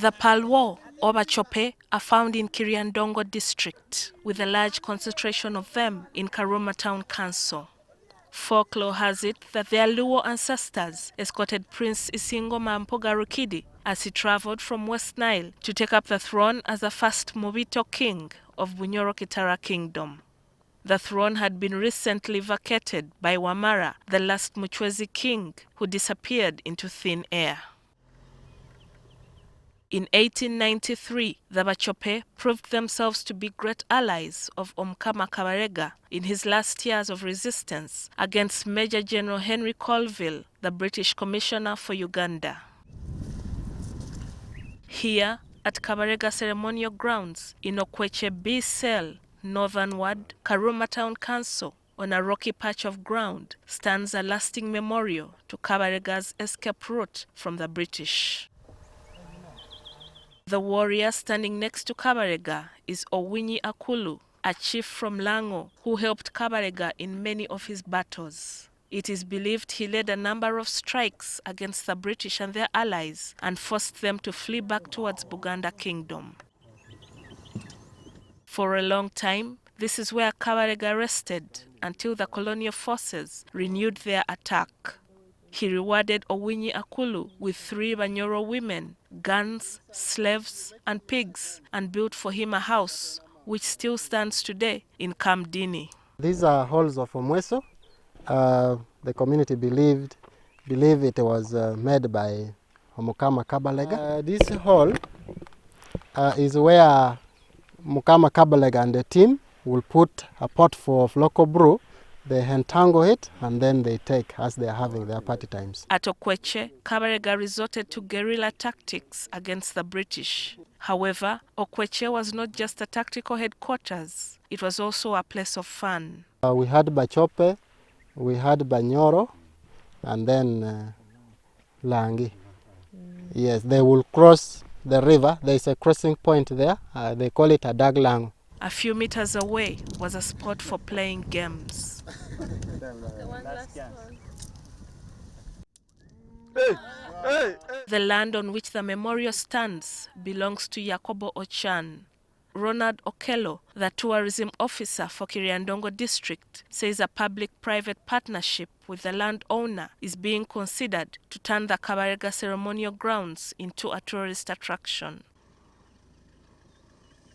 The Paluo or Bachope are found in Kiryandongo district, with a large concentration of them in Karuma Town Council. Folklore has it that their Luo ancestors escorted Prince Isingo Mampoga Rukidi as he traveled from West Nile to take up the throne as the first Mobito king of Bunyoro-Kitara kingdom. The throne had been recently vacated by Wamara, the last Muchwezi king, who disappeared into thin air. In 1893, the Bachope proved themselves to be great allies of Omukama Kabalega in his last years of resistance against Major General Henry Colville, the British Commissioner for Uganda. Here, at Kabalega ceremonial grounds in Okweche B cell, northernward, Karuma Town Council, on a rocky patch of ground, stands a lasting memorial to Kabarega's escape route from the British. The warrior standing next to Kabalega is Owinyi Akulu, a chief from Lango who helped Kabalega in many of his battles. It is believed he led a number of strikes against the British and their allies and forced them to flee back towards Buganda Kingdom. For a long time, this is where Kabalega rested until the colonial forces renewed their attack. He rewarded Owinyi Akulu with 3 Banyoro women, guns, slaves, and pigs, and built for him a house, which still stands today in Kamdini. These are halls of Omweso. The community believe it was made by Omukama Kabalega. This hall is where Omukama Kabalega and the team will put a pot full of local brew. They entangle it and then they take as they are having their party times. At Okweche, Kabalega resorted to guerrilla tactics against the British. However, Okweche was not just a tactical headquarters, it was also a place of fun. We had Bachope, we had Bunyoro, and then Langi. Yes, they will cross the river. There is a crossing point there. They call it a Daglang. A few meters away was a spot for playing games. The land on which the memorial stands belongs to Yakobo Ochan. Ronald Okello, the tourism officer for Kiryandongo district, says a public-private partnership with the landowner is being considered to turn the Kabalega ceremonial grounds into a tourist attraction.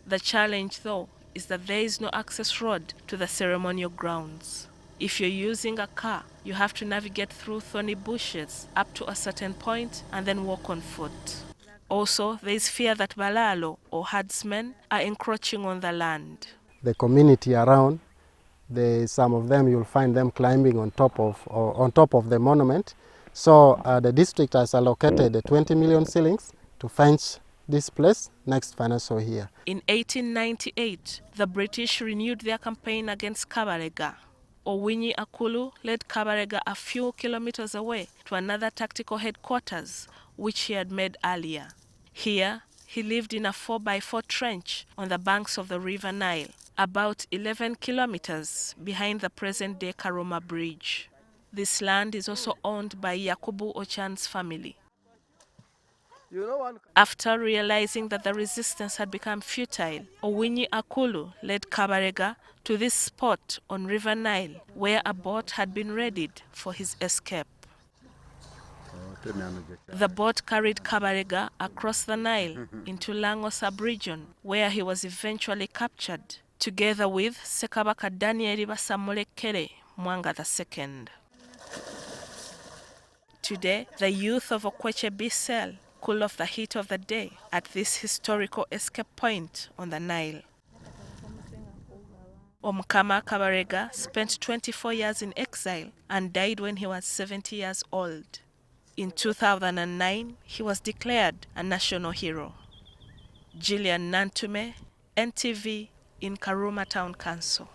The challenge, though, is that there is no access road to the ceremonial grounds. If you're using a car, you have to navigate through thorny bushes up to a certain point and then walk on foot. Also, there is fear that balalo, or herdsmen, are encroaching on the land. The community around, some of them you'll find them climbing on top of the monument. So the district has allocated 20 million shillings to fence this place next financial year. In 1898, the British renewed their campaign against Kabalega. Owinyi Akulu led Kabalega a few kilometers away to another tactical headquarters, which he had made earlier. Here, he lived in a 4x4 trench on the banks of the River Nile, about 11 kilometers behind the present-day Karuma Bridge. This land is also owned by Yakubu Ochan's family. After realizing that the resistance had become futile, Owinyi Akulu led Kabalega to this spot on River Nile, where a boat had been readied for his escape. The boat carried Kabalega across the Nile into Lango sub-region, where he was eventually captured, together with Sekabaka Danieli Basamulekere Mwanga II. Today, the youth of Okweche B cell cool off the heat of the day at this historical escape point on the Nile. Omukama Kabalega spent 24 years in exile and died when he was 70 years old. In 2009, he was declared a national hero. GILLIAN NANTUME, NTV in Karuma Town Council.